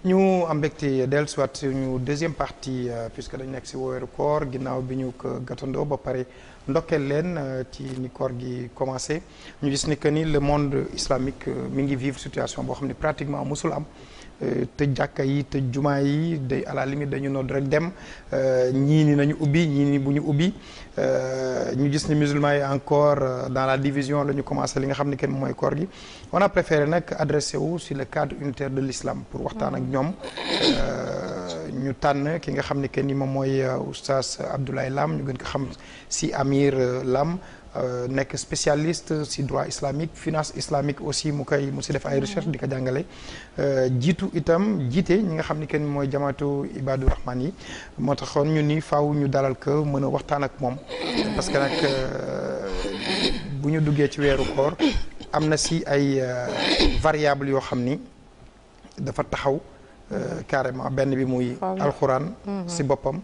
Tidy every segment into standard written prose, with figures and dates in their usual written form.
ñu am mbégte dellusiwaat suñu deuxième partie puisque dañu nekk si weeru koor ginnaaw bi ñu ko gàttandoo ba pare ndokkeel leen ci ni koor gi commencé ñu gis ni que ni le monde islamique mi ngi vivre situation boo xam ne pratiquement mosul am tëj jàkka yi tëj jumaa yi day à la limite dañu nodd rek dem ñii ni nañu ubbi ñii ni bu ñu ubbi ñu gis ni musulmans yi encore dans la division la ñu commencé li nga xam ne kenn mooy koor gi on a préféré nag adressé wu sur le cadre unitaire de l'islam pour waxtaan ak ñoom ñu tànn ki nga xam ne que ni moom mooy oustaz Abdoulaye Lam ñu gën ko xam si Amir Lam nekk spécialiste si droit islamique finance islamique aussi mu si def ay recherche di ko jàngale jiitu itam jiite ñi nga xam ni kenn mooy jamaatu Ibadu Rahman yi moo taxoon ñu ni faaw ñu dalal ko mën a waxtaan ak moom parce que nag bu ñu duggee ci weeru koor am na si ay variables yoo xam ni dafa taxaw carrément benn bi muy alxuraan si boppam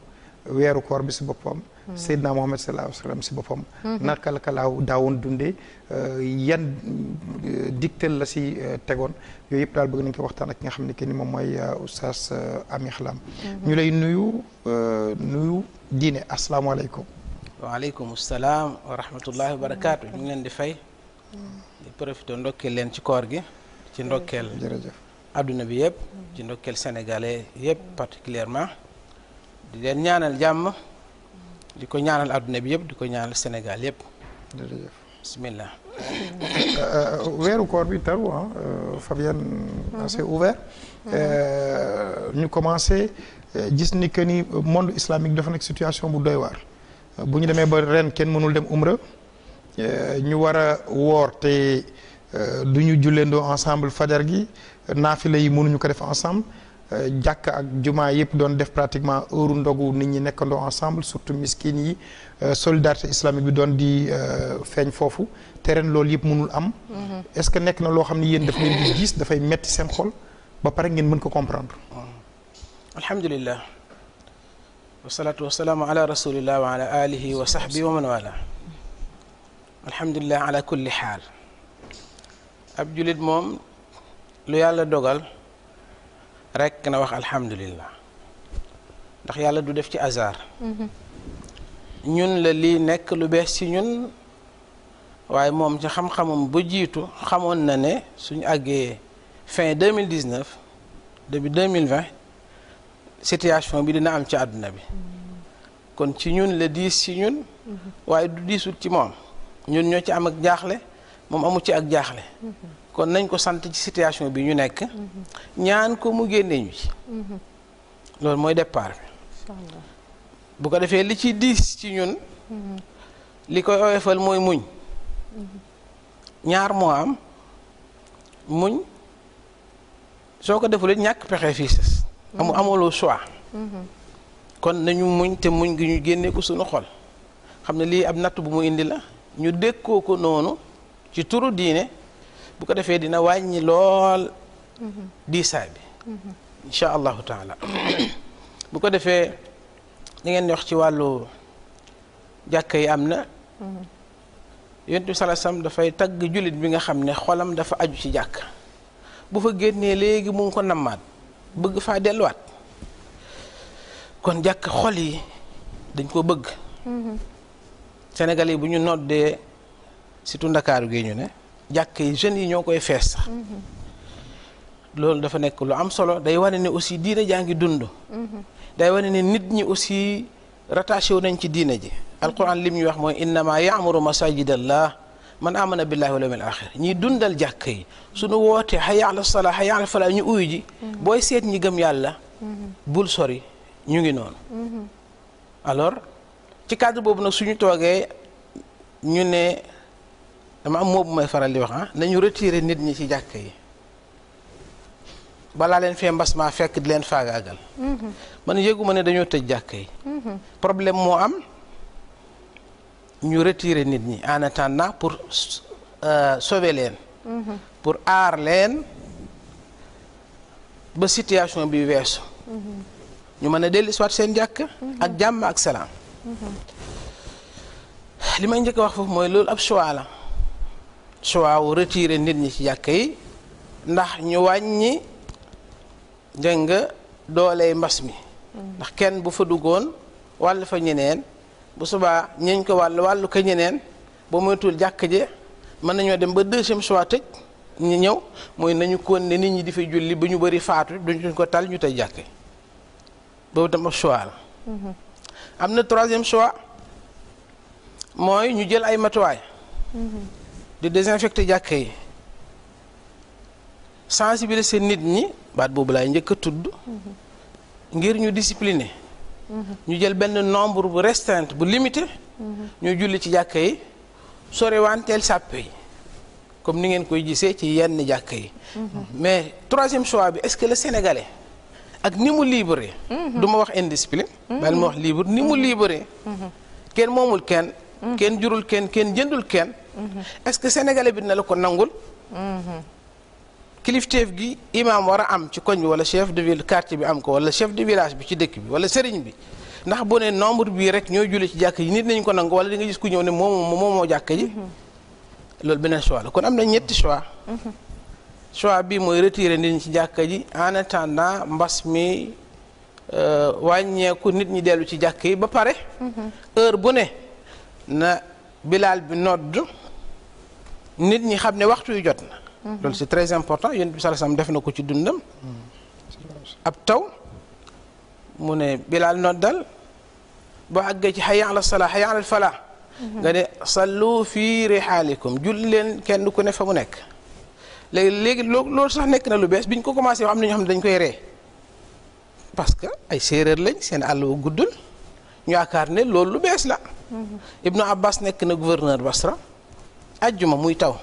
weeru koor bi si boppam Seydina Muhammad sallallahu alayhi wa sallam si boppam naka la ka laaw daawoon dundee yan dictel la si tegoon yooyu yëpp daal bëgg nañ ko waxtaan ak ki nga xam ne que ni moom mooy oustaz Amir Lam ñu lay nuyu diine asalaamaaleykum waaleykum salaam wa rahmatullahi wa barakaatu ñu ngi leen di fay di profité ndokkeel leen ci koor gi ci ndokkeel jërëjëf adduna bi yëpp ci ndokkeel sénégalais yëpp particulièrement di leen ñaanal jàmm di ko ñaanal adduna bi yëpp di ko ñaanal Sénégal yëpp jërëjëf bismillah weeru koor bi taru Fabienne assez ouvert ñu commencé gis ni que ni monde islamique dafa nekk situation bu doy waar bu ñu demee ba ren kenn mënul dem umra ñu war a woor te du ñu julleendoo ensemble fajar gi naafila yi mënuñu ko def ensemble jàkk ak jumaa yëpp doon def pratiquement heure ndogu nit ñi nekkandoo ensemble surtout miskin yi solidarité islamique bi doon di feeñ foofu te ren loolu yëpp mënul am est-ce que nekk na loo xam ne yéen daf leen di gis dafay metti seen xol ba pare ngeen mën ko comprendre alhamdulillah wasalaatu wasalaamu ala rasulillah wa ala alihi wa sahbihi wa man wala alhamdulillah ala kulli xaal ab julit moom lu yàlla dogal rekk na wax alhamdulillah ndax yàlla du def ci hasard ñun la lii nekk lu bees ci ñun waaye moom ci xam-xamam bu jiitu xamoon na ne suñu àggee fin 2019 début 2020 situation bi dina am ci àdduna bi kon ci ñun la diis ci ñun waaye du diisul ci moom ñun ñoo ci am ak jaaxle moom amu ci ak jaaxle kon nañ ko sant ci situation bi ñu nekk ñaan ko mu génne ñu ci loolu mooy départ bi bu ko defee li ci diis ci ñun li koy oyofal mooy muñ ñaar moo am muñ soo ko defulee ñàkk pexe fii sës amuloo choix kon nañu muñ te muñ gi ñu génne ko suñu xol xam ne lii ab natt bu mu indi la ñu dékkoo ko noonu ci turu diine bu ko defee dina wàññi lool diisaay bi insha allahu taala bu ko defee li ngeen wax ci wàllu jàkka yi am na yonent bi sallallahu alayhi wasallam dafay tagg jullit bi nga xam ne xolam dafa aju ci jàkka bu fa génnee léegi mu ngi ko nammaat bëgg faa delluwaat kon jàkk xol yi dañ ko bëgg Sénégal yi bu ñu noddee surtout Ndakaaru gi ñu ne jàkk yi jeunes yi ñoo koy fees sax loolu dafa nekk lu am solo day wane ne aussi diine jaa ngi dund day wane ne nit ñi aussi rattaché wu nañ ci diine ji alquran lim ñu wax mooy innama yaamuru masajidallah man amana billahi wal yawmil axir ñiy dundal jàkk yi suñu wootee hayya ala salaa hayya ala falaa ñu uyu ji booy seet ñi gëm yàlla bul sori ñu ngi noonu alors ci cadre boobu nag suñu toogee ñu ne dama am moo bu may faral di wax nañu retirer nit ñi ci jàkk yi balaa leen fee mbas maa fekk di leen faagaagal man yëguma ne dañoo tëj jàkk yi problème moo am ñu retirer nit ñi en attendant pour sauver leen pour aar leen ba situation bi weesu ñu mën a dellu soit seen jàkk ak jàmm ak salaam li may njëkk a wax foofu mooy loolu ab choix la choix wu retirer nit ñi ci jàkk yi ndax ñu wàññi dégg nga dooley mbas mi ndax kenn bu fa duggoon wàll fa ñeneen bu subaa ñeñ ko wàllu ko ñeneen ba moytuwul jàkk je mën nañoo dem ba deuxième choix tëj ñu ñëw mooy nañu kon ne nit ñi di fi julli ba ñu bëri faatu duñ ko tal ñu tey jàkke boobu tam ab choix la am na troisième choix mooy ñu jël ay matuwaay di désinfecter jàkke yi sensibiliser nit ñi baat boobu laay njëkk a tudd ngir ñu discipliner ñu jël benn nombre bu restreint bu limité ñu julli ci jàkka yi sore wanteel sàppe yi comme ni ngeen koy gisee ci yenn jàkka yi mais troisième choix bi est-ce que le sénégalais ak ni mu libre du ma wax indiscipline bal ma wax libre ni mu libre kenn moomul kenn kenn jurul kenn kenn jëndul kenn est-ce que sénégalais bi dina la ko nangul kilifteef gi imam war a am ci koñ bi wala chef de ville quartier bi am ko wala chef de village bi ci dëkk bi wala sëriñ bi ndax bu ne nombre bii rek ñooy julli ci jàkk yi nit nañu ko nangu wala di nga gis ku ñëw ne moomoo jàkk ji loolu beneen choix la kon am na ñetti choix choix bi mooy retirer nit ñi ci jàkk ji en attendant mbas mi wàññeeku nit ñi dellu ci jàkk yi ba pare heure bu ne na bilaal bi nodd nit ñi xam ne waxtu yu jot na loolu c'est très important yonent bi sallallahu alayhi wasallam def na ko ci dundam ab taw mu ne bilaal noddal boo àggee ci hayya ala salaa hayya ala falaa nga ne sallu fi rihaalikum julli leen kenn ku ne fa mu nekk léegi loolu sax nekk na lu bees bi ñu ko commencé wax am na ñoo xam ne dañ koy ree parce que ay séeréer lañ seen àll wa guddul ñu yaakaar ne loolu lu bees la Ibnu Abbas nekk na gouverneur Basra ajjuma muy taw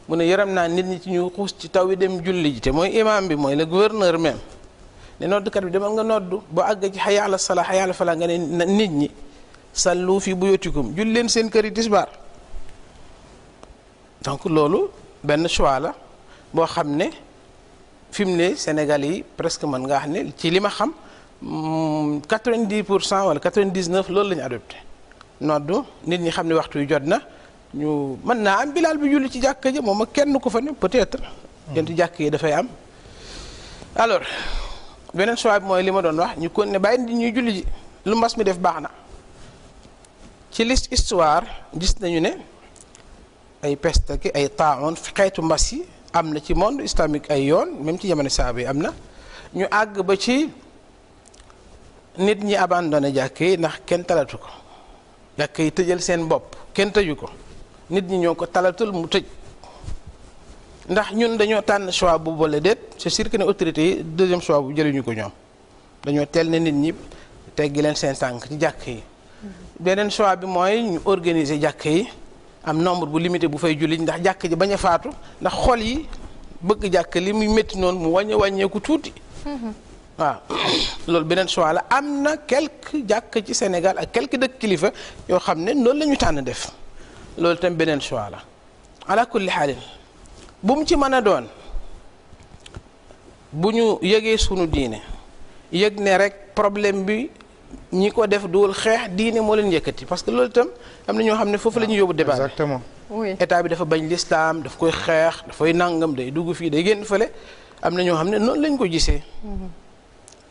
mu ne yaram naa nit ñi ci ñu xuus ci taw yi dem julli ji te mooy imam bi mooy le gouverneur même ne noddkat bi demal nga noddu boo àgg ci hayya ala salaa hayya ala falaa nga ne nit ñi sallu fi buyutikum julli leen seen kër yi tisbaar donc loolu benn choix la boo xam ne fi mu ne Sénégal yi presque mën nga wax ne ci li ma xam 90% wala 99 loolu la ñu adopté noddu nit ñi xam ne waxtu yu jot na ñu mën naa am bilaal bi julli ci jàkka ji moom ak kenn ko fa ne peut-être yenti jàkk yi dafay am alors beneen choix bi mooy li ma doon wax ñu kon ne bàyyi nit ñuy julli ji lu mbas mi def baax na ci liste histoire gis nañu ne ay peste ki ay taa'un xeetu mbas yi am na ci monde islamique ay yoon même ci jamono saaba yi am na ñu àgg ba ci nit ñi abandonné jàkk yi ndax kenn talatu ko jàkk yi tëjal seen bopp kenn tëju ko nit ñi ñoo ko talatul mu tëj ndax ñun dañoo tànn choix bu boole déet c'est sûr que ne autorités yi deuxième choix bu jëluñu ko ñoom dañoo teel ne nit ñi teggi leen seen tànk ci jàkk yi beneen choix bi mooy ñu organiser jàkk yi am nombre bu limité bu fay julli ndax jàkk ji bañ a faatu ndax xol yi bëgg jàkk li muy métti noonu mu wàññeeku tuuti waaw loolu beneen choix la am na quelques jàkk ci Sénégal ak quelques dëkk kilifa yoo xam ne noonu la ñu tànn def loolu tam beneen choix la ala kulli xaalin bu mu ci mën a doon bu ñu yëgee sunu diine yëg ne rek problème bi ñi ko def duwul xeex diine moo leen yëkkati parce que loolu itam am na ñoo xam ne foofu la ñuy yóbbu débat exactement oui état bi dafa bañ l'islam daf koy xeex dafay nangam day dugg fii day génn fële am na ñoo xam ne noonu lañ ko gisee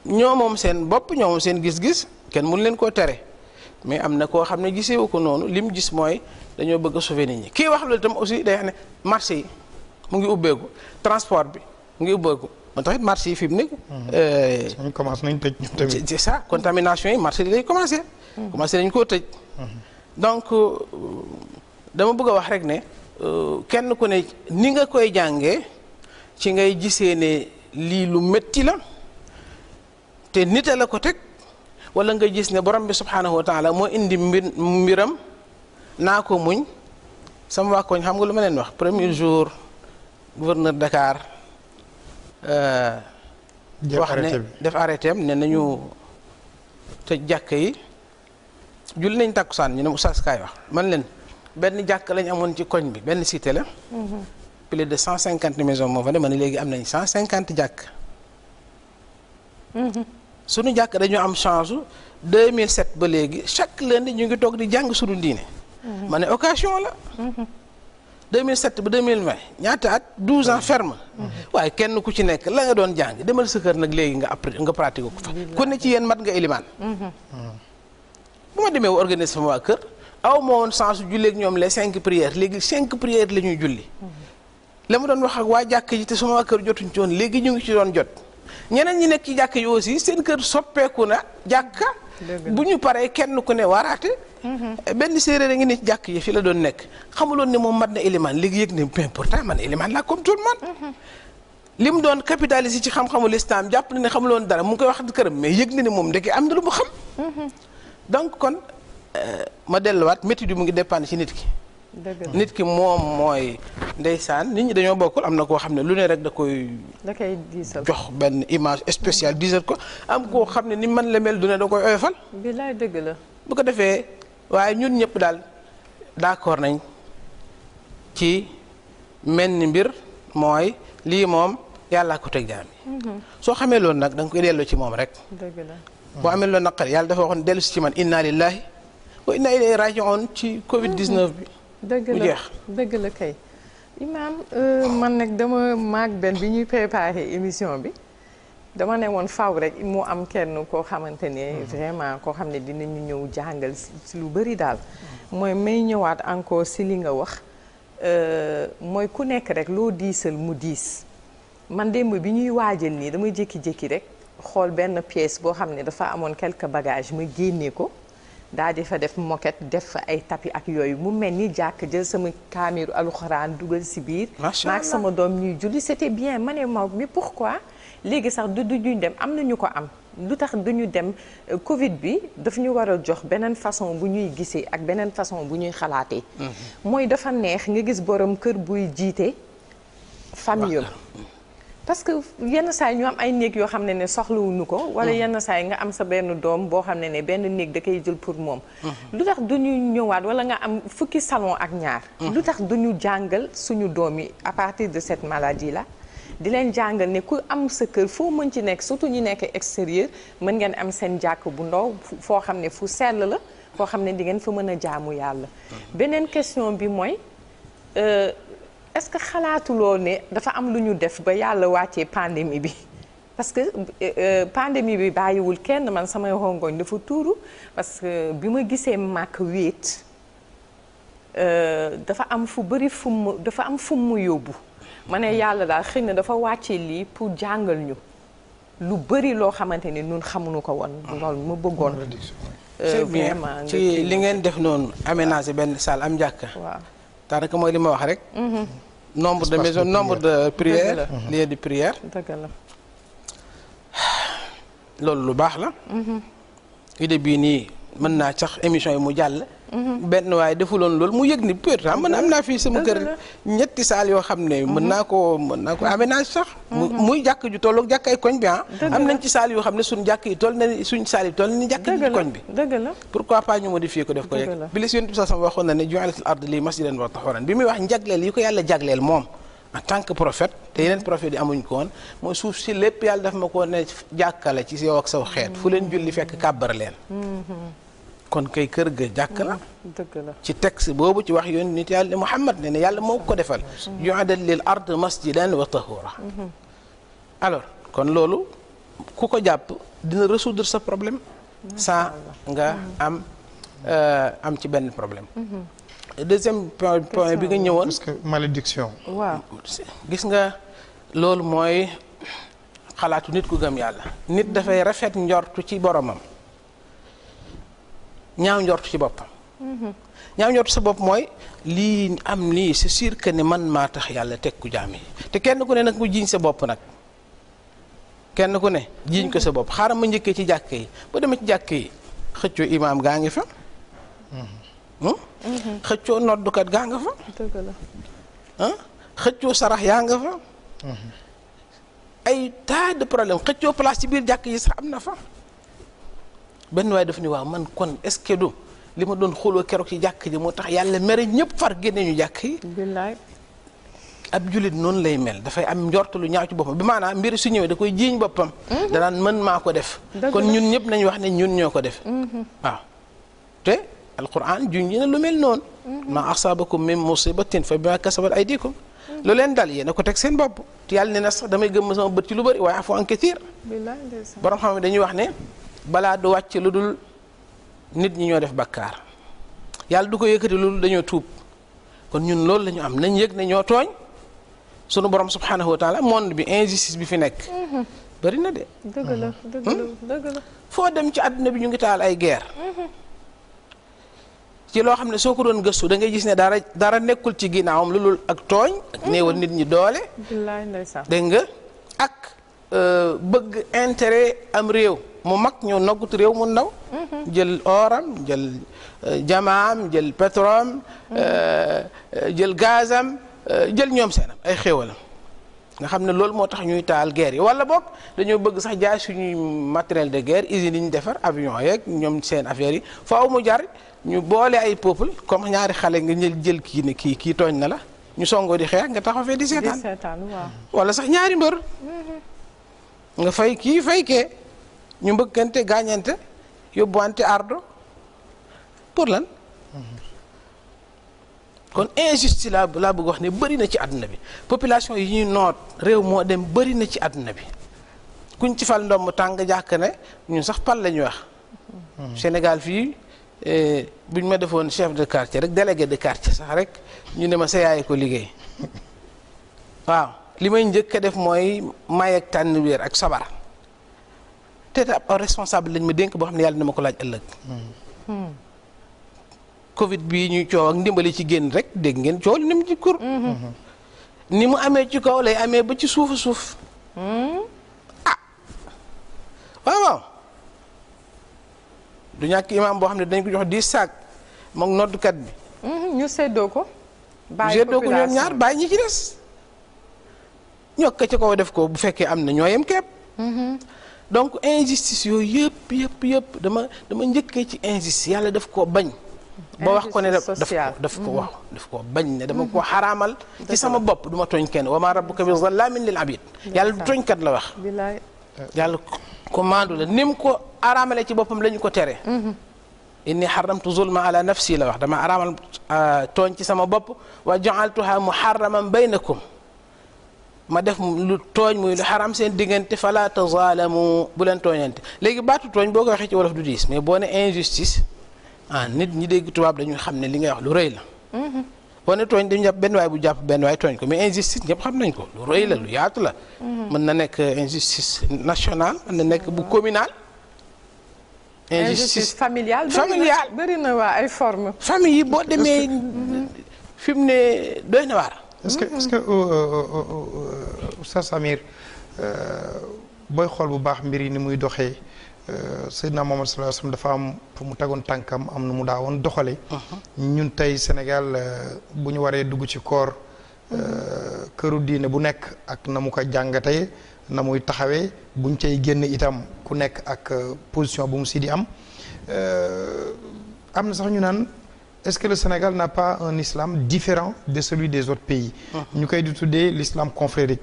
ñoo moom seen bopp ñoo moom seen gis-gis kenn mun leen koo tere mais am na koo xam ne gisewu ko noonu li mu gis mooy dañoo bëgg a sauver nit ñi kii wax loolu itam aussi day wax ne marché yi mu ngi ubbeeku transport bi mu ngi ubbeeku moo tax it marché yi fi mu nekk. ñu commencé nañ tëj ñun tamit. c'est ça contamination yi marché yi lay commencé. commencé nañ koo tëj. donc dama bëgg a wax rek ne kenn ku ne ni nga koy jàngee ci ngay gisee ne lii lu métti la te nite la ko teg wala nga gis ne borom bi subhanahu wa taala moo indi mbiram naa ko muñ sama waa koñ xam nga lu ma leen wax premier jour gouverneur Dakar. wax ne def arrêté am ne nañu tëj jàkk yi julli nañ takkusaan ñu ne Oustaz kaay wax man leen benn jàkk lañ amoon ci koñ bi benn cité la plus de 150 maisons moo fa ne ma ne léegi am nañ 150 jàkk suñu jàkk dañu am chance 2007 ba léegi chaque lundi ñu ngi toog di jàng suñu diine ma ne occasion la 2007 ba 2020 ñaata at 12 ans ferme. waaye kenn ku ci nekk la nga doon jàng demal sa kër nag léegi nga pratiqué ko fa. ku ne ci yéen mat nga ilimaan. bu ma demee organiser sama waa kër aw ma woon chance julleeg ñoom les 5 prières léegi 5 prières la ñuy julli. la ma doon wax ak waa jàkk ji te sama waa kër jotuñ ci woon léegi ñu ngi ci doon jot ñeneen ñi nekk ci jàkk yi aussi seen kër soppeeku na jàkka. bu ñu paree kenn ku ne waaraate. benn séeréer a ngi ne ci jàkk yi fi la doon nekk xamuloon ne moom mat na ilimaan léegi yëg ne mais pourtant man ilimaan laa comme tout le monde. li mu doon capitaliser ci xam-xamu lislaam jàpp na ne xamuloon dara mu ngi koy wax këram mais yëg na ne moom ndeke am na lu mu xam. donc kon ma delluwaat métti bi mu ngi dépendre ci nit ki. nit ki moom mooy ndeysaan nit ñi dañoo bokkul am na koo xam ne lu ne rek da koy diisal jox benn image spéciale diisal ko am koo xam ne ni man la mel du ne da koy oyofal. bilaay dëgg la. bu ko defee waaye ñun ñëpp daal d'accord nañ ci mel ni mbir mooy lii moom yàllaa ko teg jaam yi. soo xamee loolu nag da nga koy delloo ci moom rek. dëgg la. boo amee loolu naqar yàlla dafa waxoon dellu si ci man inna lillahi wa inna ilayhi raji'un ci Covid 19 bi. dëgg la dëgg la kay. Imaam man nag dama maag benn bi ñuy préparé émission bi dama ne woon faw rek mu am kenn koo xamante ne vraiment koo xam ne dinañu ñëw jàngal si lu bëri daal. mooy may ñëwaat encore si li nga wax mooy ku nekk rek loo diisal mu diis man démb bi ñuy waajal nii dama jékki-jékki rek xool benn pièce boo xam ne dafa amoon quelques bagages ma génnee ko. daal di fa def moquette def fa ay tapis ak yooyu mu mel ni jàkk jël sama kaamiru alxuraan dugal si biir. macha maak sama doom ñuy julli c'était bien ma ne ma mais pourquoi léegi sax du ñu dem am na ñu ko am lu tax duñu dem Covid bi daf ñu war a jox beneen façon bu ñuy gisee ak beneen façon bu ñuy xalaatee. mooy dafa neex nga gis borom kër buy jiite famille parce que yenn saa yi ñu am ay néeg yoo xam ne soxlawuñu ko. wala yenn saa yi nga am sa benn doom boo xam ne benn néeg da koy jël pour moom. lu tax du ñu ñëwaat wala nga am fukki salon ak ñaar. lu tax du ñu jàngal suñu doom yi à partir de cette maladie là. di leen jàngal ne ku am sa kër foo mën ci nekk surtout ñu nekk extérieur mën ngeen am seen jàkk bu ndaw foo xam ne fu sell la foo xam ne di ngeen fa mën a jaamu yàlla. beneen question bi mooy. est-ce que xalaatuloo ne dafa am lu ñu def ba yàlla wàccee pandémie bi parce que pandémie bi bàyyiwul kenn man samay rongoñ dafa tuuru parce que bi ma gisee màkk wéet dafa am fu bëri dafa am fu mu yóbbu ma ne yàlla daal xëy na dafa wàccee lii pour jàngal ñu lu bëri loo xamante ni ñun xamuñu ko woon loolu ma bëggoon vraiment ci li ngeen def noonu aménager benn salle am njàkka waaw daanaka mooy li ma wax rek. nombre de maisons nombre de prières. lieu de prière. dëgg la. loolu lu baax la. idée bii nii mën naa sax émission yi mu jàll. benn waaye defuloon loolu mu yëg ni pourtant man am naa fii sama kër ñetti saal yoo xam ne mën naa ko aménage sax. muy jàkk ju tolloog jàkk ay koñ bi ah. am nañ ci saal yoo xam ne suñ jàkk yi toll na suñ saal yi toll ni jàkk ji koñ bi. dëgg la pourquoi pas ñu modifier ko def ko yegg. bi la si yonent bi sax waxoon na ne ju'ilatil ardu li masjidan wa tahuuran bi muy wax njagleel yi ko yàlla jagleel moom en tant que prophète te yeneen prophète yi amuñ ko woon mooy suuf si lépp yàlla daf ma ko ne jàkkale ci yow ak saw xeet fu leen julli fekk kàbbar leen. kon kay kër ga jàkk la. dëgg la ci texte boobu ci wax yoon nit yàlla Muhammad ne yàlla moo ko defal. ju'ilat lil ard masjidan wa tahura. alors kon loolu ku ko jàpp dina résoudre sa problème. sans nga am ci benn problème. deuxième point bi nga ñëwoon. parce que malédiction. waaw gis nga loolu mooy xalaatu nit ku gëm yàlla. nit dafay rafet njortu ci boromam. ñaaw njortu ci boppam. ñaaw njortu sa bopp mooy lii am lii c'est sûr que ne man maa tax yàlla teg ku jaam yi te kenn ku ne nag mu jiiñ sa bopp nag kenn ku ne jiiñ ko sa bopp xaaral ma njëkkee ci jàkk yi ba demee ci jàkk yi xëccoo imaam gaa ngi fa. xëccoo noddukat gaa nga fa. dëgg la. xëccoo sarax yaa nga fa. ay tas de problème xëccoo place ci biir jàkk yi sax am na fa. benn waaye daf ni waaw man kon est-ce que du li ma doon xooloo keroog ci jàkk ji moo tax yàlla mere ñëpp far génne ñu jàkk yi. billaay. ab jullit noonu lay mel dafay am njort lu ñaaw ci boppam bi maanaam mbir su ñëwee da koy jiiñ boppam. danaan mën maa ko def. kon ñun ñëpp nañu wax ne ñun ñoo ko def. waaw te alquran junj na lu mel noonu. ma asabakum min musibatin fa bima kasabat aydikum lu leen dal yéen a ko teg seen bopp te yàlla ne na sax damay gëm sama bët ci lu bëri waaye afu an kathir borom xam ne dañuy wax ne balaa du wàcc lu dul nit ñi ñoo def bakkaar yàlla du ko yëkkati lu dul dañoo tuub kon ñun loolu la ñu am nañ yëg ne ñoo tooñ sunu borom subhanahu wa taala monde bi injustice bi fi nekk bëri na de dëgg la dëgg la foo dem ci àdduna bi ñu ngi taal ay guerre ci loo xam ne soo ko doon gëstu da ngay gis ne dara nekkul ci ginnaawam lu dul ak tooñ ak néewal nit ñi doole dégg nga ak bëgg intérêt am réew mu mag ñëw noggutu réew mu ndaw jël oram jël jamaam jël pétrole jël gazam jël ñoom seenam ay xéewalam nga xam ne loolu moo tax ñuy taal guerre yi wala boog dañoo bëgg sax jaay suñuy matériel de guerre usines yi ñu defar avion yeeg ñoom seen affaires yi faaw mu jar ñu boole ay peuple comme ñaari xale nga jël kii ne kii tooñ na la ñu songoo di xeex nga taxaw fee di seetaan wala sax ñaari mbër nga fay kii fay kee ñu mbëkkante gaañante yóbbuwante ardo pour lan kon injustice laa bëgg wax ne bëri na ci àdduna bi population yi ñuy noot réew moo dem bëri na ci àdduna bi kuñ ci fal ndomb tàng jàkk ne ñun sax pal la ñuy wax Sénégal fii buñ ma defoon chef de quartier rek délégué de quartier sax rek ñu ne ma sa yaay ko liggéey waaw li may njëkk a def mooy may ak tànn wéer ak sabar te ab responsable lañ ma dénk boo xam ne yàlla dina ma ko laaj ëllëg Covid bii ñuy coow ak ndimbali ci génn rek dégg ngeen coow li ni mu ci kur ni mu amee ci kaw lay amee ba ci suufu suuf waaw du ñàkk imaam boo xam ne dañ ko jox 10 saak moom noddukat bi ñu séddoo ko ñoom ñaar bàyyi ñi ci des ñokk ci kaw def ko bu fekkee am na ñoo yem kepp donc injustice yooyu yëpp dama njëkkee ci injustice yàlla daf koo bañ ba wax ko ne daf ko bañ ne dama ko xaraamal ci sama bopp du ma tooñ kenn wa ma rabbuka bi zallamin lil abid yàlla du tooñkat la wax yàlla ko maandu la nim ko araamale ci boppam la ñu ko tere inni xaramtu zulma ala nafsi la wax dama araamal tooñ ci sama bopp wa jaaltuha muharraman baynakum ma def lu tooñ muy lu xaram seen diggante fala tazaalamu bu leen tooñante léegi baatu tooñ boo ko waxee ci wolof du diis mais boo ne injustice nit ñi dégg tubaab dañuy xam ne li ngay wax lu rëy la boo ne tooñ dañu jàpp benn waay bu jàpp benn waay tooñ ko mais injustice ñëpp xam nañ ko lu rëy la lu yaatu la mën na nekk injustice nationale mën na nekk bu communal injustice familiale bëri na waa ay forme famille yi boo demee fi mu ne doy na waar est-ce que Oustaz Samir booy xool bu baax mbir yi ni muy doxee Seydina Muhammad sallallahu alayhi wasallam dafa am fu mu tegoon tànkam am na mu daawoon doxale ñun tey Sénégal bu ñu waree dugg ci koor këru diine bu nekk ak na mu ko jàngatee na muy taxawee buñ cay génn itam ku nekk ak position bu mu si di am na sax ñu naan est-ce que le Sénégal n'a pas un islam différent de celui des autres pays ñu koy di tuddee l'islam confrérique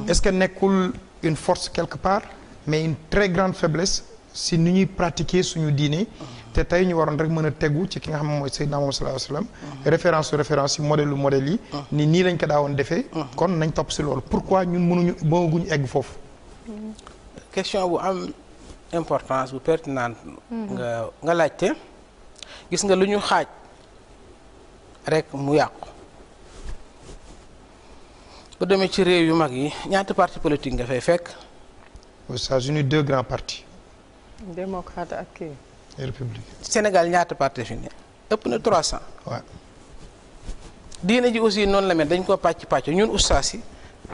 est-ce que nekkul une force quelque part mais une très grande faiblesse si ni ñuy pratiquer suñu diine te tey ñu waroon rek mën a tegu ci ki nga xam ne mooy Seydina Muhammad sallallahu alayhi wasallam référence yi modèle yi ni nii lañ ko daawoon defee kon nañ topp si loolu pourquoi ñun mënaguñu egg foofu question bu am importance bu pertinente nga laajte gis nga lu ñu xaaj rek mu yàqu bu demee ci réew yu mag yi ñaata parti politique nga fay fekk aux États-Unis 2 grands partis démocrate ak kii républicain Sénégal ñaata parti fi ne ëpp na 300 waaw diine ji aussi noonu la mel dañ ko pàcc ñun ustaas yi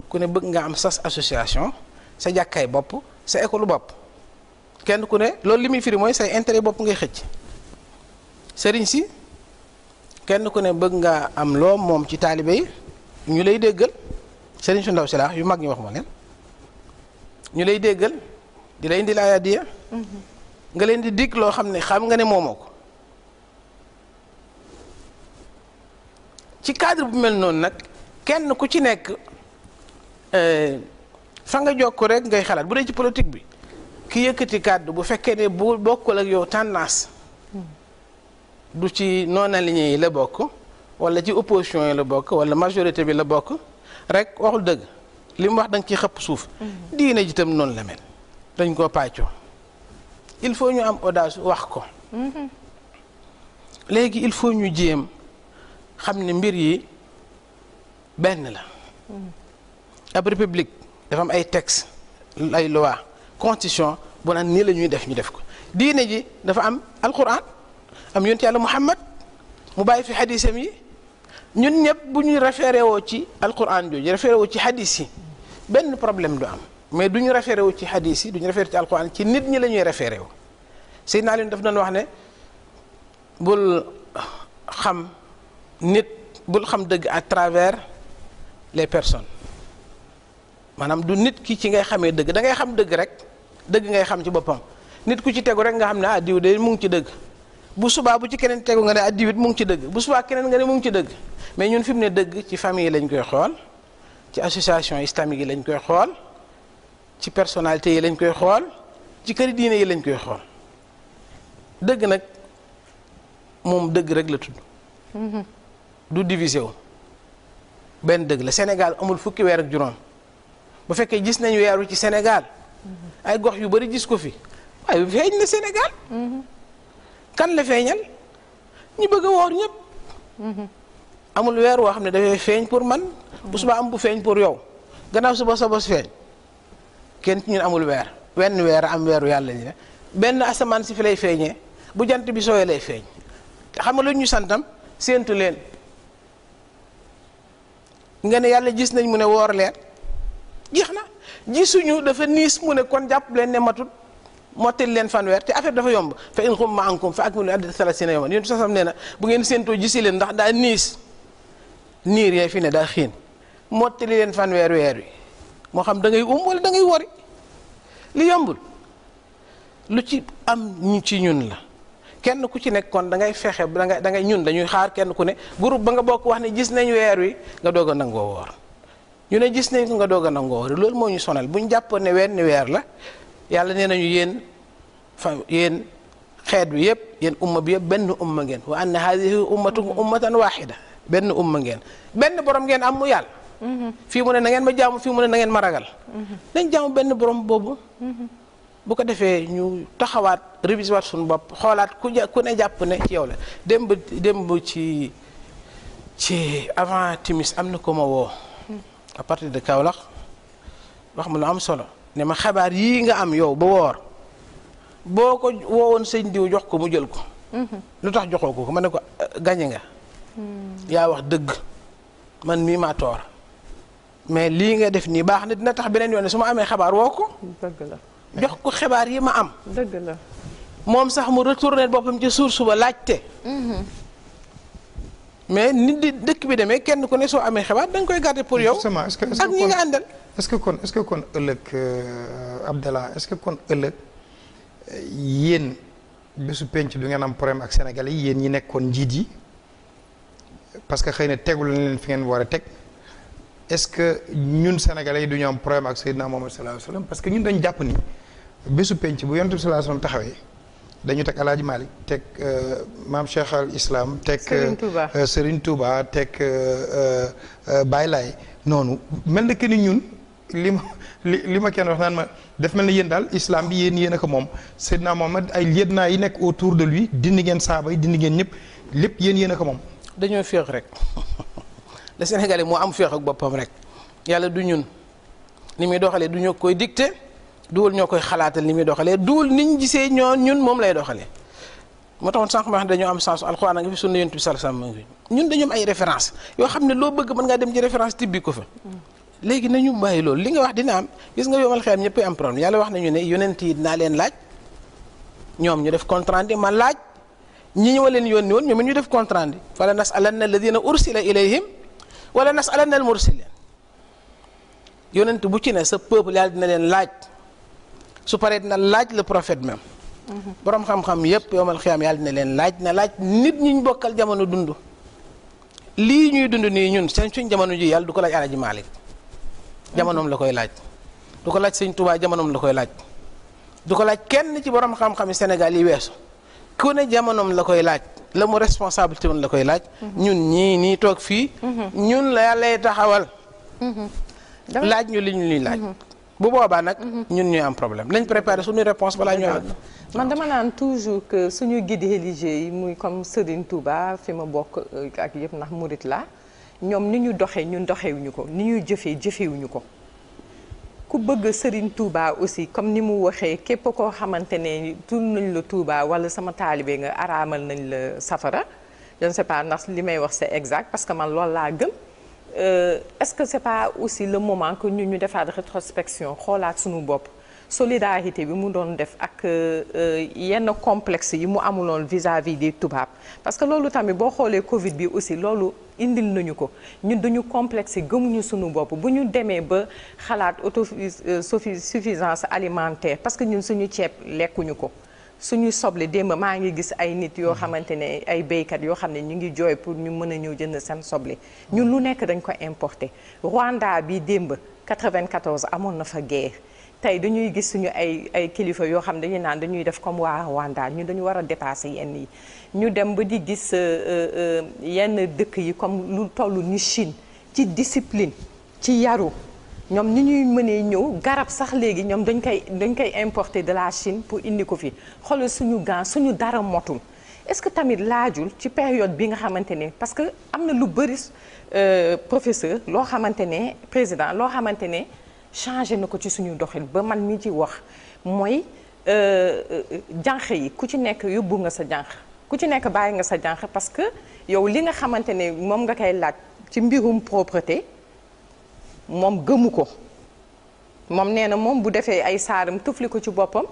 ku ne bëgg nga am sas association sa jàkkaay bopp sa école bopp kenn ku ne loolu li muy firi mooy say intérêt bopp ngay xëcc sëriñ si kenn ku ne bëgg nga am loo moom ci taalibe yi ñu lay déggal sëriñ su ndaw si laa yu mag ñu wax ma leen ñu lay déggal di lay indi la adiya nga leen di dig loo xam ne xam nga ne moomoo ko ci cadre bu mel noonu nag kenn ku ci nekk fa nga jokk rek ngay xalaat bu dee ci politique bi ki yëkkati kàddu bu fekkee ne bu bokkul ak yow tendance du ci non aligné yi la bokk wala ci opposition yi la bokk wala majorité bi la bokk rek waxul dëgg li mu wax da nga ciy xëpp suuf. diine ji tam noonu la mel dañ koo pàccoo il faut ñu am audace wax ko. léegi il faut ñu jéem xam ne mbir yi benn la. ab république dafa am ay texte ay loi constitution bu naan nii la ñuy def ñu def ko diine ji dafa am alquran am yonent yàlla Muhammad mu bàyyi fi xadisam yi ñun ñëpp bu ñu référé woo ci alquran jooju référé woo ci xadis yi benn problème du am mais du ñu référé wu ci xadis yi du ñu référé ci alquran ci nit ñi la ñuy référé wu. Seydina Ali daf doon wax ne bul xam nit bul xam dëgg à travers les personnes maanaam du nit ki ci ngay xamee dëgg da ngay xam dëgg rek dëgg ngay xam ci boppam nit ku ci tegu rek nga xam ne ah diw de mu ngi ci dëgg bu subaa bu ci keneen tegu nga ne ah diw it mu ngi ci dëgg bu subaa keneen nga ne mu ngi ci dëgg mais ñun fi mu ne dëgg ci famille lañ koy xool ci association islamique yi lañ koy xool ci personnalité yi lañ koy xool ci këri diine yi lañ koy xool dëgg nag moom dëgg rek la tudd. du divisé wu benn dëgg la Sénégal amul fukki weer ak juróom bu fekkee gis nañu weeru ci Sénégal ay gox yu bari gis ko fi waaye feeñ na Sénégal. kan la feeñal ñi bëgg a woor ñëpp. amul weer woo xam ne dafay feeñ pour man. bu suba am bu feeñ pour yow gannaaw suba sa bos feeñ kenn ci ñun amul weer wenn weer am weeru yàlla ni ne benn asamaan si fi lay feeñee bu jant bi sooyee lay feeñ te xam nga lu ñu santam séentu leen nga ne yàlla gis nañ mu ne woor leen jeex na gisuñu dafa niis mu ne kon jàpp leen ne matut mottali leen fanweer te affaire dafa yomb fa in xumma ankum fa akmilu iddata salaasiina yawman yéen sasam nee na bu ngeen séentoo gisi leen ndax daa niis niir yee fi ne daa xiin mottali leen fanweer weer wi moo xam da ngay wala da ngay wori li yombul lu ci am ñu ci ñun la kenn ku ci nekk kon da ngay fexe da ngay ñun dañuy xaar kenn ku ne groupe ba nga bokk wax ne gis nañ weer wi nga doog a nangoo woor ñu ne gis nañ ko nga doog a nangoo woor loolu moo ñu sonal bu ñu jàppoon ne wenn weer la yàlla nee nañu yéen xeet bi yëpp yéen umma bi yëpp benn umma ngeen wa anna haadihi ummatukum ummatan waahida benn umma ngeen benn borom ngeen am mu yàlla. fii mu ne na ngeen ma jaamu fii mu ne na ngeen ma ragal. dañ jaamu benn borom boobu. bu ko defee ñu taxawaat réviser waat suñu bopp xoolaat ku ne jàpp ne ci yow la démb ci avant timis am na ko ma woo. à partir de Kaolack wax ma lu am solo ne ma xabaar yii nga am yow ba woor boo ko woowoon sëñ diw jox ko mu jël ko. lu tax joxoo ko ma ne ko gañe nga. yaa wax dëgg man mii maa toor mais lii nga def nii baax na dina tax beneen yoon ne su ma amee xabaar woo ko. dëgg la jox ko xibaar yi ma am. dëgg la moom sax mu retourné boppam ci source ba laajte. mais nit di dëkk bi demee kenn ku ne soo amee xibaar da nga koy garder pour yow. ak ñi nga àndal. est-ce que kon ëllëg Abdallah est-ce que kon ëllëg yéen bésu penc du ngeen am problème ak Sénégalais yi yéen ñi nekkoon njiit yi. parce que xëy na tegul leen fi ngeen war a teg est-ce que ñun sénégalais yi du ñu am problème ak Seydina Muhammad sallallahu alayhi wasallam parce que ñun dañu jàpp ni bésu penc bu yonent bi sallallahu alayhi wasallam taxawee dañu teg El Hadj Malick teg maam Cheikh al Islam teg Serigne Touba teg Baye Laye noonu mel na que ni ñun li ma kenn wax naan ma daf mel na yéen daal islam bi yéen a ko moom Seydina Muhammad ay lieutenants yi nekk autour de lui dindi ngeen saaba yi dindi ngeen ñëpp lépp yéen a ko moom. dañoo féex rek le Sénégalais moo am féex ak boppam rek yàlla du ñun ni muy doxalee du ñoo koy dicté duwul ñoo koy xalaatal ni muy doxalee duwul niñ gisee ñun moom lay doxalee moo taxoon sànq ma wax dañoo am sens alxuraan a ngi fi sunna yonent bi sallallahu alayhi wasallam ñun dañoo am ay référence yoo xam ne loo bëgg mën ngaa dem ci référence tibbi ko fa léegi nañu bàyyi loolu li nga wax dina am gis nga yomal xeyam ñëpp am problème yàlla wax nañu ne yonent yi dinaa leen laaj ñoom ñu def compte rendu ma laaj ñi ñu leen yónni woon ñoom ñu def compte rendu fala nasalanna alladina ursila ilayhim wala nasalanna al mursalin yonent bu ci ne sa peuple yàlla dina leen laaj su paree dina laaj le prophète même borom xam-xam yépp yowmal xiyaam yàlla dina leen laaj na laaj nit ñi ñu bokkal jamono dund lii ñuy dund nii ñun suñ jamono ji yàlla du ko laaj Alaaji Maalik jamonoom la koy laaj du ko laaj sëñ Tuubaa jamonoom la koy laaj du ko laaj kenn ci borom xam-xami Sénégal yi weesu ku ne jamonoom la koy laaj la mu responsabilité woon la koy laaj. ñun ñii nii toog fii. ñun la lay taxawal. laaj ñu li ñu ñuy laaj. bu boobaa nag. ñun ñuy am problème nañ préparer suñu réponse balaa ñu àgg. man dama naan toujours que suñu guide religieux yi muy comme Serigne Touba fi ma bokk ak yëpp ndax murit la ñoom ni ñu doxee ñun doxewuñu ko ni ñuy jëfewuñu ko. ku bëgg Serigne Touba aussi comme ni mu waxee képp koo xamante ne tur nañ la Touba wala sama taalibe nga araamal nañ la safara je ne sais pas ndax li may wax c'est exact parce que man loolu laa gëm est-ce que c'est pas aussi le moment que ñu defaat rétrospection xoolaat suñu bopp solidarité bi mu doon def ak yenn complexe yi mu amuloon vis-à-vis des tubaab parce que loolu tamit boo xoolee Covid bi aussi loolu indil nañu ko ñun dañu complexé gëmuñu suñu bopp bu ñu demee ba xalaat autosuffisance alimentaire parce que ñun suñu ceeb lekkuñu ko suñu soble démb maa ngi gis ay nit yoo xamante ne ay béykat yoo xam ne ñu ngi jooy pour ñu mën a ñëw jënd seen soble ñun lu nekk dañ ko importé Rwanda bi démb 94 amoon na fa guerre tey dañuy gis suñu ay kilifa yoo xam dañuy naan dañuy def comme waa Rwanda ñu dañu war a dépasser yenn yi ñu dem ba di gis yenn dëkk yi comme lu toll ni Chine ci discipline ci yaru ñoom ni ñuy mënee ñëw garab sax léegi ñoom dañ koy importer de la Chine pour indi ko fi xoolal suñu gan suñu dara motul est-ce que tamit laajul ci période bi nga xamante ne parce que am na lu bëri professeur loo xamante ne président loo xamante ne changé na ko ci suñu doxin ba man mi ci wax mooy jànq yi ku ci nekk yóbbu nga sa jànq ku ci nekk bàyyi nga sa jànq parce que yow li nga xamante ne moom nga koy laaj ci mbirum propreté moom gëmu ko moom nee na moom bu defee ay saaram tufli ko ci boppam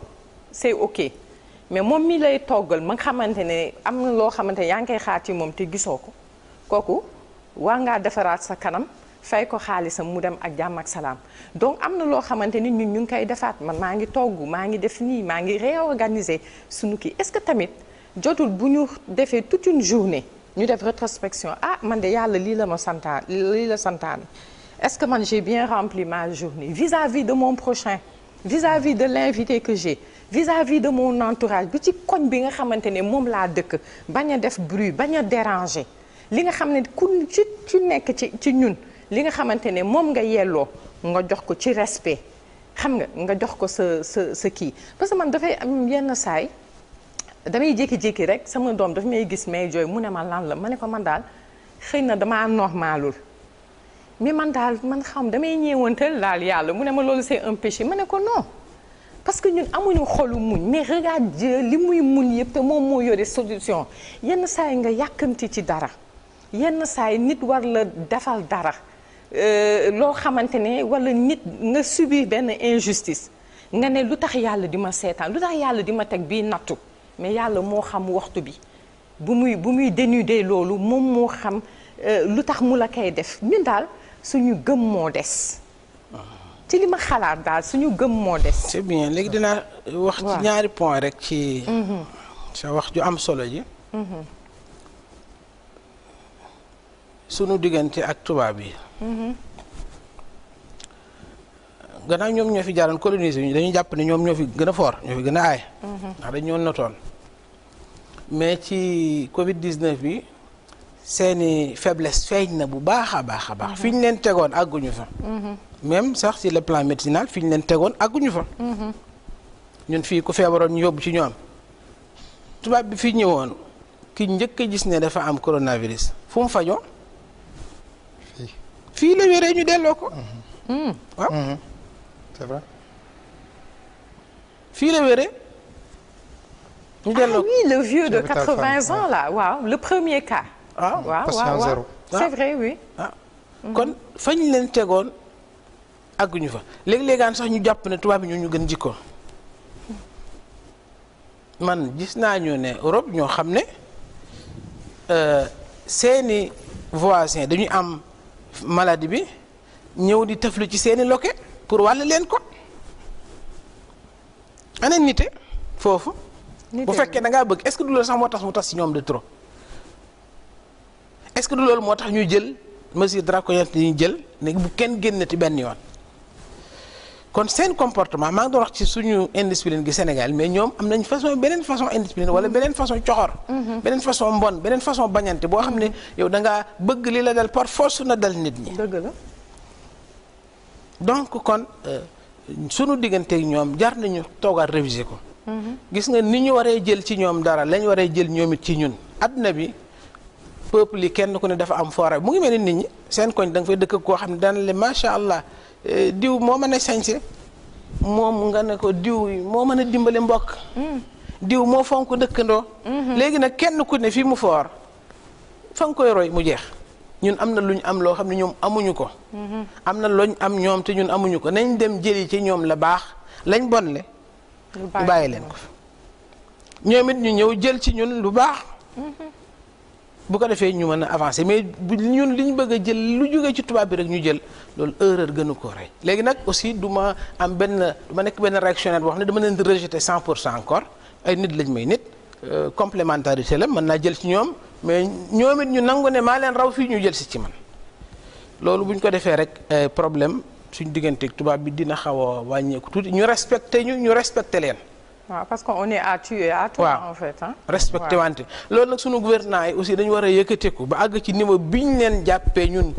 c'est ok mais moom mi lay toggal ma nga xamante ne am na loo xamante ne yaa ngi koy xaar ci moom te gisoo ko kooku war ngaa defaraat sa kanam fay ko xaalisam mu dem ak jàmm ak salaam donc am na loo xamante ni ñun ñu ngi koy defaat man maa ngi togg maa ngi def nii maa ngi réorganiser suñu kii est-ce que tamit jotul bu ñu defee toute une journée ñu def rétrospection ah man de yàlla lii la ma santaan lii la santaan est-ce que man j'ai bien rempli ma journée vis-à-vis de mon prochain vis-à-vis de l'invité que j'ai vis-à-vis de mon entourage bi ci koñ bi nga xamante ne moom laa dëkk bañ a def bruit bañ a déranger li nga xam ne ku ci nekk ci ñun li nga xamante ne moom nga yelloo nga jox ko ci respect xam nga jox ko sa kii parce que man dafay am yenn saay damay jékki-jékki rek sama doom daf may gis may jooy mu ne ma lan la ma ne ko man daal xëy na damaa normalul mais man daal man xam damay ñeewantal daal yàlla mu ne ma loolu c'est un péché ma ne ko non parce que ñun amuñu xolu muñ mais regarde Dieu li muy muñ yëpp te moom moo yore solution yenn saay nga yàkkamti ci dara yenn saay nit war la defal dara loo xamante ne wala nit nga subir benn injustice nga ne lu tax yàlla di ma seetaan lu tax yàlla di ma teg bii nattu mais yàlla moo xam waxtu bi bu muy dénuder loolu moom moo xam lu tax mu la koy def ñun daal suñu gëm moo des ci li ma xalaat daal suñu gëm moo des. c'est bien léegi dinaa wax ci ñaari point rek ci sa wax ju am solo ji sunu diggante ak tubaab yi gannaaw ñoom ñoo fi jaaroon coloniser ñu dañuy jàpp ne ñoom ñoo fi gën a fort ñoo fi gën a aay ndax dañ ñoo notoon mais ci Covid 19 bi seeni faiblesse feeñ na bu baax a baax a baax fi ñu leen tegoon àgguñu fa même sax sur le plan médicinal fi ñu leen tegoon àgguñu fa ñun fii ku feebaroon ñu yóbbu ci ñoom tubaab bi fii ñëwoon ki njëkk a gis ne dafa am coronavirus fu mu fajoo fii la wéree ñu delloo ko waaw c'est vrai fii la wéree ñu delloo ko oui le vieux de 80 ans là waaw le premier cas waaw patient zéro c'est vrai oui kon fañ leen tegoon àgguñu fa léegi-léegaan sax ñu jàpp ne tubaab bi ñu gën jikko man gis naa ñu ne Europe ñoo xam ne seeni voisins dañuy am maladie bi ñëw di tëflu ci seeni loke pour wàll leen ko ana nite foofu bu fekkee da ngaa bëgg est-ce que du loolu sax moo tax mu tas ci ñoom de trop est-ce que du loolu moo tax ñu jël mesure draconienne yi ñu jël ne bu kenn génnati benn yoon kon seen comportement maa ngi doon wax ci suñu indiscipline gi Sénégal mais ñoom am nañ beneen façon indiscipline wala beneen façon coxor. beneen façon mbon beneen façon bañante boo xam ne yow da ngaa bëgg li la dal par force na dal nit ñi. dëgg la. donc kon sunu digganteeg ñoom jar nañu toogaat réviser ko. gis nga ni ñu waree jël ci ñoom dara lañ waree jël ñoom it ci ñun adduna bi. peuple yi kenn ku ne dafa am foora mu ngi mel ni nit ñi seen koñ da nga fay dëkk koo xam ne daan le macha allah diw moo mën a sañse moom nga ne ko diw moo mën a dimbale mbokk diw moo fonk dëkkandoo léegi nag kenn ku ne fii mu foor fa nga koy roy mu jeex ñun am na lu ñu am loo xam ne ñoom amuñu ko am na looñ am ñoom te ñun amuñu ko nañ dem jëli ci ñoom la baax lañ bon le ñu bàyyi leen ko fi ñoom it ñu ñëw jël ci ñun lu baax bu ko defee ñu mën a avancer mais ñun li ñu bëgg a jël lu jógee ci tubaab bi rek ñu jël loolu erreur gënu ko rey léegi nag aussi du ma nekk benn réactionnaire boo xam ne dama leen di rejeter 100% encore ay nit lañ may nit complémentarité la mën naa jël ci ñoom mais ñoom it ñu nangu ne maa leen raw fii ñu jël si ci man loolu bu ñu ko defee rek problème suñ digganteeg tubaab bi dina xaw a wàññeeku tuuti ñu respecté ñu respecté leen. waaw parce que on est à tuer à tout en fait respecté wante loolu nag sunu gouvernement yi aussi dañu war a yëkkateeku ba àgg ci niveau bi ñu leen jàppee ñun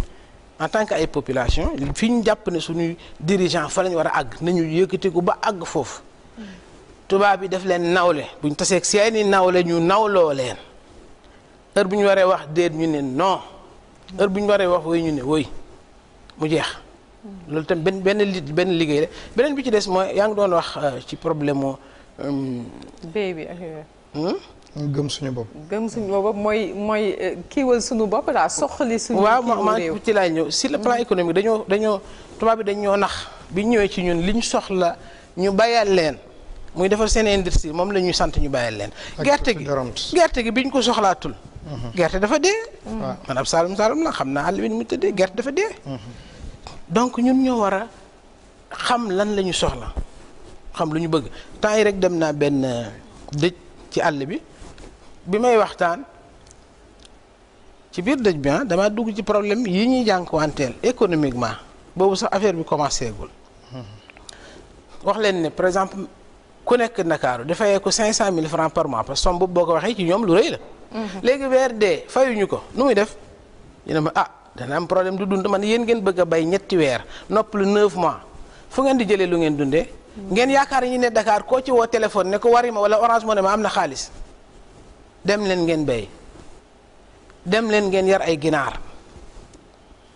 en tant que ay population fi ñu jàpp ne suñuy dirigeant fa lañu war a àgg nañu yëkkateeku ba àgg foofu tubaab bi def leen nawle buñ taseeg seeni nawle ñu nawloo leen heure bu ñu waree wax déet ñu ne non heure bu ñu waree wax woy ñu ne woy mu jeex loolu tam benn liggéey la beneen bi ci des mooy yaa ngi doon wax ci problème mu béy bi ak yooyu. gëm suñu bopp. gëm suñu bopp mooy kiiwal suñu bopp daal soxali suñu. waaw ma ci laay ñëw sur le plan économique dañoo tubaab bi dañoo nax bi ñëwee ci ñun li ñu soxla ñu bayal leen muy defar seen industrie moom la ñuy sant ñu bayal leen. gerte gi bi ñu ko soxlaatul. gerte dafa dee. man ab Saalum la xam naa àll bi mu tëddee gerte dafa dee. donc ñun ñoo war a xam lan la ñu soxla. xam lu ñu bëgg temps yi rek dem naa benn dëj ci àll bi may waxtaan ci biir dëj bi dama dugg ci problème yi ñuy jànkuwanteel économiquement boobu sax affaire bi commencé gul wax leen ne par exemple ku nekk Ndakaaru dafayee ko 500 000 francs par mois parce que somme boobu boo ko waxee ci ñoom lu rëy la. léegi weer dee fayuñu ko nu muy def ñu ne ma dana am problème du dund man yéen ngeen bëgg a bay ñetti weer noppalu 9 mois fu ngeen di jëlee lu ngeen dundee. ngeen yaakaar ñu ne Dakar koo ci woo téléphone ne ko wari ma wala Orange Money ma am na xaalis dem leen ngeen béy dem leen ngeen yar ay ginaar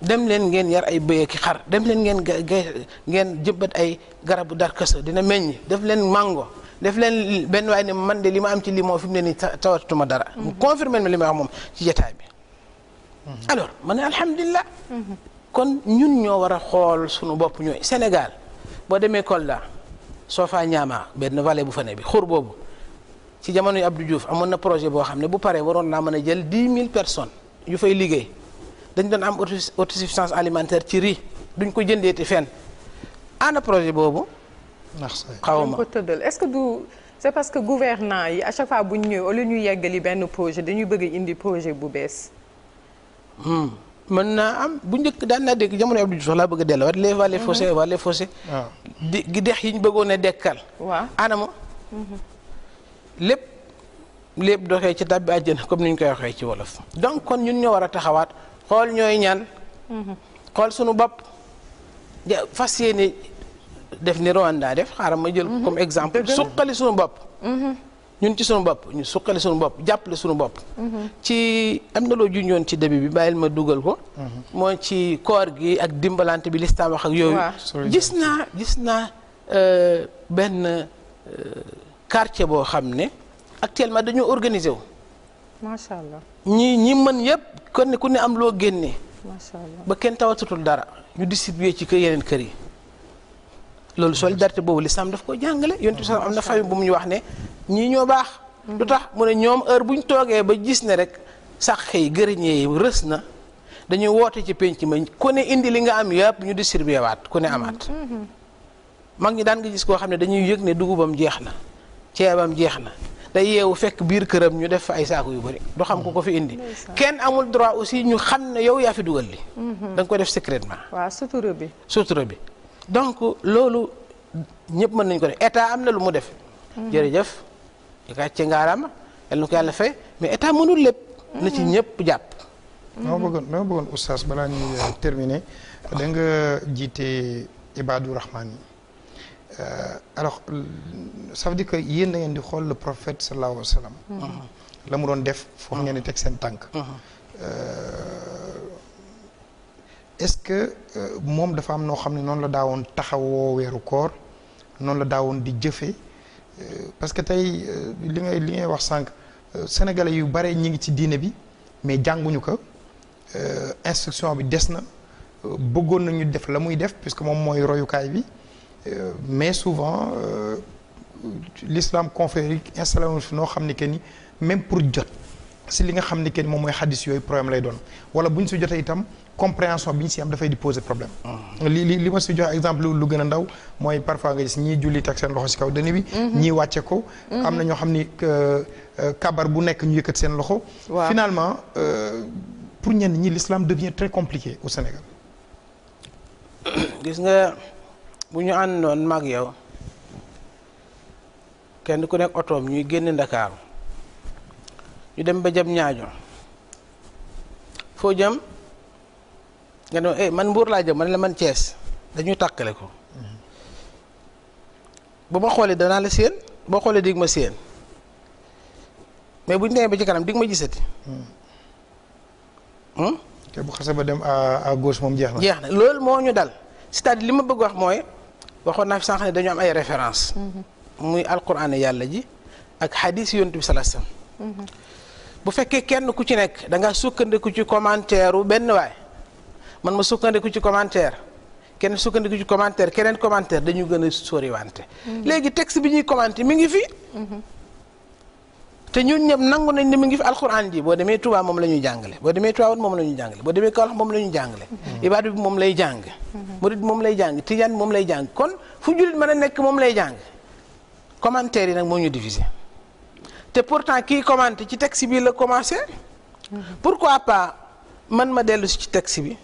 dem leen ngeen yar ay bëy ki xar dem leen ngeen jëmbat ay garabu darkasa dina meññ def leen mango def leen benn waay ne man de li ma am ci limon fi mu ne nii tawatuma dara. mu confirmé ma li may wax moom ci jotaay bi. alors ma ne alhamdulilah. kon ñun ñoo war a xool sunu bopp ñooy Sénégal boo demee Kolda. Sofa Ñaama benn vallée bu fa ne bi xur boobu ci jamono yi Abdou Diouf amoon na projet boo xam ne bu paree waroon naa mën a jël 10 000 personnes yu fay liggéey dañ doon am autosuffisance alimentaire ci riz duñ ko jëndeeti fenn ana projet boobu. xaw ma ko tëddal est-ce que du c'est parce que gouvernants yi à chaque fois bu ñu ñëwee au lieu ñu yeggali benn projet dañuy bëgg indi projet bu bees. mën naa am bu njëkk daan naa dégg jamono Abdou Diouf laa bëgg a delluwaat les vallées faussées gi dex yi ñu bëggoon a dekkal. waaw anama lépp doxee ci tàbbi àjjana comme ni ñu koy waxee ci wolof. donc kon ñun ñoo war a taxawaat xool ñooy ñaan. xool suñu bopp fas yéene def ni Rwanda def xaaral ma jël comme exemple. suqali suñu bopp. ñun ci suñu bopp ñu suqali suñu bopp jàppale suñu bopp. ci am na loo junjoon ci début bi bàyyil ma dugal ko. mooy ci koor gi ak dimbalante bi lislaam wax ak yooyu. gis naa benn quartier boo xam ne actuellement dañoo organiser wu. macha allah ñi mën yëpp kon ku ne am loo génnee. macha allah ba kenn tawatutul dara ñu distribuer ci yeneen kër yi. loolu solidarité boobu lislaam daf ko jàngale yonent bi am na famille bu mu ñu wax ne ñii ñoo baax. lu tax mu ne ñoom heure bu ñu toogee ba gis ne rek sax yi gërëñee yi rës na dañuy woote ci penc ma ku ne indi li nga am yëpp ñu distribué waat ku ne amaat. mag ñi daan nga gis koo xam ne dañuy yëg ne dugubam jeex na ceebam jeex na day yeewu fekk biir këram ñu def fa ay saako yu bëri du xam ko fi indi. kenn amul droit aussi ñu xam ne yow yaa fi dugal li da nga ko def secrètement. waaw sutura bi. donc loolu ñëpp mën nañu ko def état am na lu mu def. jërëjëf ci ngaaraama yal na ko yàlla fay mais état mënul lépp. na ci ñëpp jàpp. noo bëggoon oustaz balaa ñuy terminer da nga jiite Ibadu Rahman yi alors ça veut dire que yéen da ngeen di xool le prophète sallallahu alayhi wa sallam. la mu doon def foofu ngeen di teg seen tànk. est-ce que moom dafa am noo xam ne noonu la daawoon taxawoo weeru koor noonu la daawoon di jëfe parce que tey li ngay wax sànq sénégalais yu bare ñi ngi ci diine bi mais jànguñu ko instruction bi des na bëggoon nañu def la muy def puisque moom mooy royukaay bi mais souvent l'islam confrérique installé wu fi noo xam ni que ni même pour jot si li nga xam ni que ni moom mooy xadis yooyu problème lay doon wala bu ñu si jotee itam compréhension bi ñu si am dafay di poser problème. li ma si jox exemple lu gën a ndaw mooy parfois nga gis ñii julli teg seen loxo si kaw dënn bi. ñii wàcce ko. am na ñoo xam ni kabar bu nekk ñu yëkkat seen loxo. finalement pour ñenn ñi l'islam devient très compliqué au Sénégal. gis nga bu ñu àndoon mag yow kenn ku nekk otoom ñuy génn Ndakaaru ñu dem ba jëm ñaajo foo jëm nga ne man Mbuur laa jëm man la man Thiès dañuy tàkkale ko bu ma xoolee danaa la séen boo xoolee dig ma séen mais bu ñu demee ba ci kanam dig ma gisati. te bu xasee ba dem à gauche moom jeex na. jeex na loolu moo ñu dal c'est-à-dire li ma bëgg wax mooy waxoon naa fi sànq ne dañu am ay références. muy alquran yàlla ji ak hadith yonent bi sallallahu alayhi wasallam. bu fekkee kenn ku ci nekk da nga sukkandiku ci commentaire wu benn waay man ma sukkandiku ci commentaire kenn sukkandiku ci commentaire keneen commentaire dañu gën a soriwante. léegi texte bi ñuy commenter mi ngi fi. te ñun ñëpp nangu nañ ne mi ngi fi alquran ji boo demee Touba moom la ñuy jàngale boo demee Touba moom la ñuy jàngale boo demee Kaolack moom la ñuy jàngale. Ibaadu bi moom lay jàng. Murid moom lay jàng Tijaan moom lay jàng kon fu jullit mën a nekk moom lay jàng commentaire yi nag moo ñu divisé. te pourtant kii commenté ci texte bi la commencé. pourquoi pas man ma dellu si ci texte bi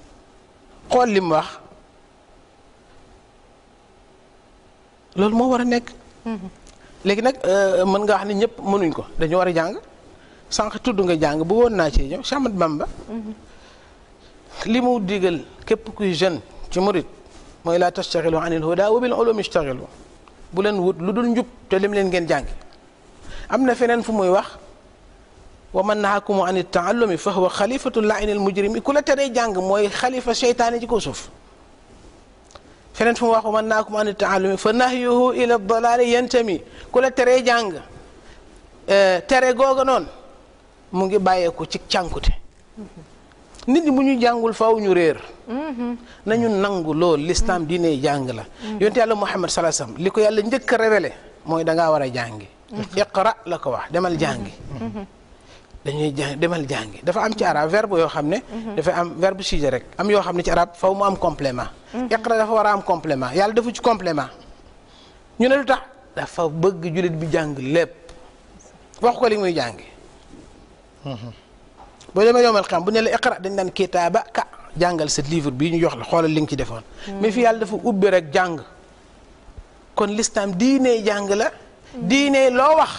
xool li mu wax loolu moo war a nekk. léegi nag mën nga wax ni ñëpp mënuñ ko dañu war a jàng sànq tudd nga jàng bu woon naa ci ñëw Cheikh Ahmadou Bamba li mu digal képp kuy jeune ci murid mooy laa tastaxilu anil huda wa bil ulumi istaxilu bu leen wut lu dul njub te lim leen ngeen jàngi. am na feneen fu muy wax wa man nahakumu an taallumi fa huwa xalifatu laini al mujrimi ku la teree jàng mooy xalifa seytaane ci kaw suuf feneen fu mu wax wa man nahakumu an taallumi fa nahyuhu ila dalali yantami ku la teree jàng tere googa noonu mu ngi bàyyeeku ci cànkute nit ñi bu ñu jàngul faaw ñu réer nañu nangu loolu l'islam diine jàng la yonte yàlla Muhammad sallallahu alayhi wasallam li ko yàlla njëkk a révélé mooy dangaa war a jàngi iqra la ko wax demal jàngi dañuy jàng demal jàngi dafa am ci arab verbe yoo xam ne dafa am verbe sujet rek am yoo xam ne ci arab faw mu am complément iqra dafa war a am complément yàlla defu ci complément ñu ne lu tax dafa bëgg jullit bi jàng lépp wax ko li muy jàngi boo demee yowmal xam bu ne la iqra dañ daan kitaaba ka jàngal sa livre bii ñu jox la xoolal li nga ci defoon mais fi yàlla dafa ubbi rek jàng kon l'islam diine jàng la diine loo wax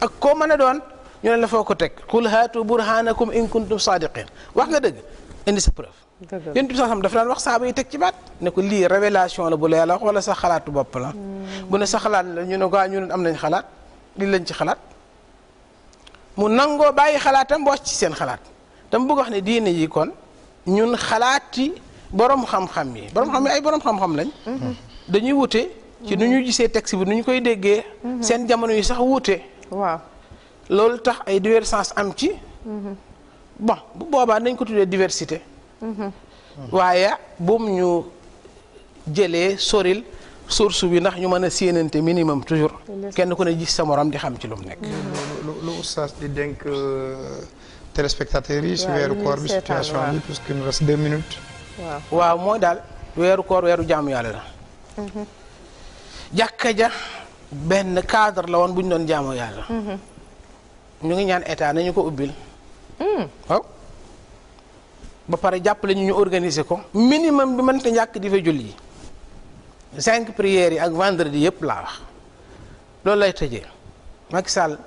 ak koo mën a doon ñu ne la foo ko teg qul haatu burhanakum in kuntum sadiqin wax nga dëgg indi sa preuve yéen bi sax dafa daan wax saaba yi teg ci baat ne ko lii révélation la bu la yàlla wax wala sa xalaatu bopp la bu ne sa xalaat la ñu ne ko ñu ne am nañ xalaat lii lañ ci xalaat mu nangoo bàyyi xalaatam boo ci seen xalaat dama bëgg wax ne diine yi kon ñun xalaati borom xam-xam yi ay borom xam-xam lañ dañuy wute ci nu ñu gisee texte bi nu ñu koy déggee seen jamono yi sax wuute waaw loolu tax ay divergence am ci bon bu boobaa nañ ko tuddee diversité waaye buum ñu jëlee soril source bi ndax ñu mën a séenante minimum toujours kenn ku ne gis sa morom di xam ci lu mu nekk lu oustaz di dénk téléspectateurs yi si weeru koor bi situation bi puisqu'il nous reste 2 minutes waaw mooy daal weeru koor weeru jaamu yàlla la jàkka ja benn cadre la woon bu ñu doon jaamoo yàlla ñu ngi ñaan état nañu ko ubbil waaw ba pare jàppale ñu organiser ko minimum bi mënta ñàkk di fa julli yi 5 prières yi ak vendredi yëpp laa wax loolu lay tëjee Macky Sall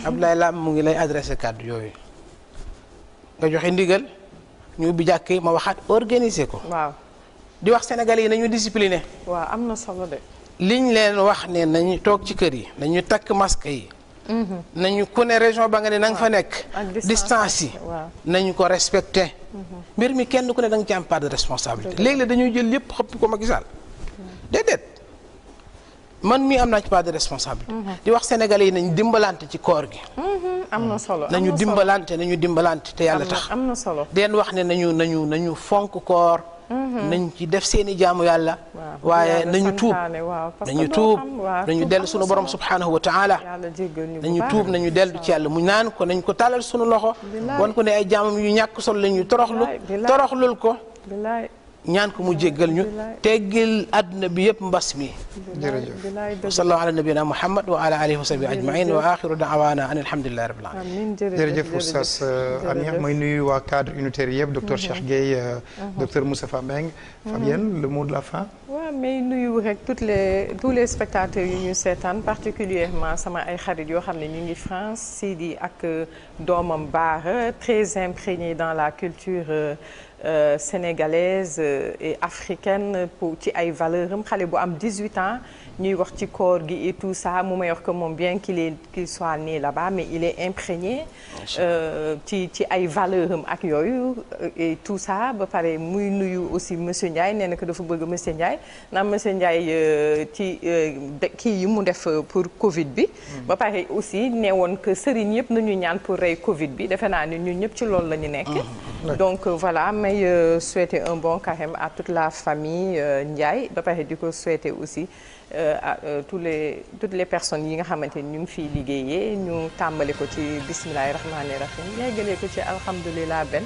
Abdoulaye Lam mu ngi lay adressé kàddu yooyu nga joxe ndigal ñu ubbi jàkkee ma waxaat organiser ko. waaw di wax Sénégalais yi nañu discipliné. waaw am na solo de. liñ leen wax ne nañu toog ci kër yi nañu takk masque yi. nañu ku ne région ba nga ne na nga fa nekk. distance yi nañu ko respecté. mbir mi kenn ku ne da nga ci am part de responsabilité. léegi dañuy jël yëpp xëpp ko Macky Sall déedéet man mii am naa ci part de responsabilité. di wax Sénégalais yi nañu dimbalante ci koor gi. am na solo nañu dimbalante te yàlla tax. am na solo den wax ne nañu fonk koor. nañ ci def seeni jaamu yàlla. waaye nañu tuub nañu dellu sunu borom subhanahu wa taala. nañu tuub nañu dellu ci yàlla mu naan ko nañ ko talal sunu loxo. wan ko ne ay jaamam yu ñàkk solo la ñu toroxlul ko. ñaan ko mu jéggal ñu teggil àdduna bi yëpp mbas mi. jërëjëf wa sallallahu ala nabiyina muhammad wa ala alihi wa sahbihi ajmain wa axiru daawana an alhamdulillahi rabbil alamin. jërëjëf oustaz Amir may nuyu waa cadre unitaire yëpp docteur Cheikh Gueye docteur Moustapha Mbengue. Fabienne le mot de la fin. waaw may nuyu rek tous les spectateurs yu ñu seetaan particulièrement sama ay xarit yoo xam ne ñu ngi France Sidi ak doomam Baara très imprégné dans la culture sénégalaise et africaine pour ci ay valeurs am xale bu am 18 ans ñuy wax ci koor gi et tout ça mu may wax que moom bien qu'il soit né là-bas mais il est imprégné ci ay valeurs am ak yooyu et tout ça ba pare muy nuyu aussi monsieur Ndiaye nee na ko dafa bëgg monsieur Ndiaye ndax monsieur Ndiaye ci kii yi mu def pour Covid bi. ba pare aussi ne woon que sëriñ yëpp nañu ñaan pour rey Covid bi defe naa ne ñun ñëpp ci loolu la ñu nekk. donc voilà may souhaiter un bon carême à toute la famille Ndiaye ba pare di ko souhaiter aussi à toutes les personnes yi nga xamante ni ñu ngi fiy liggéeyee ñu tàmbali ko ci bismillahi rahmani rahim yeggalee ko ci alhamdulilah ben.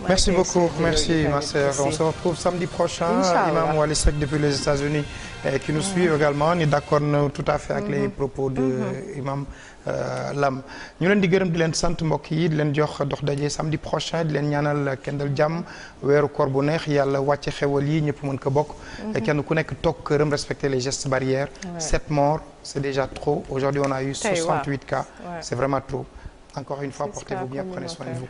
Merci beaucoup, merci ma sœur. On se retrouve samedi prochain. Imam Wali Seck depuis les États-Unis qui nous suit également ni d'accord na tout à fait ak les propos de Imam Lam. ñu leen di gërëm di leen sant mbokk yi di leen jox dox daje samedi prochain di leen ñaanal kendal jàmm weeru koor bu neex yàlla wàcce xewal yi ñëpp mën ko bokk. kenn ku nekk toog këram respecter les gestes barrières. 7 morts c'est déjà trop. Aujourd'hui on a eu 68 cas. C'est vraiment trop. Encore une fois portez-vous bien, prenez soin de vous.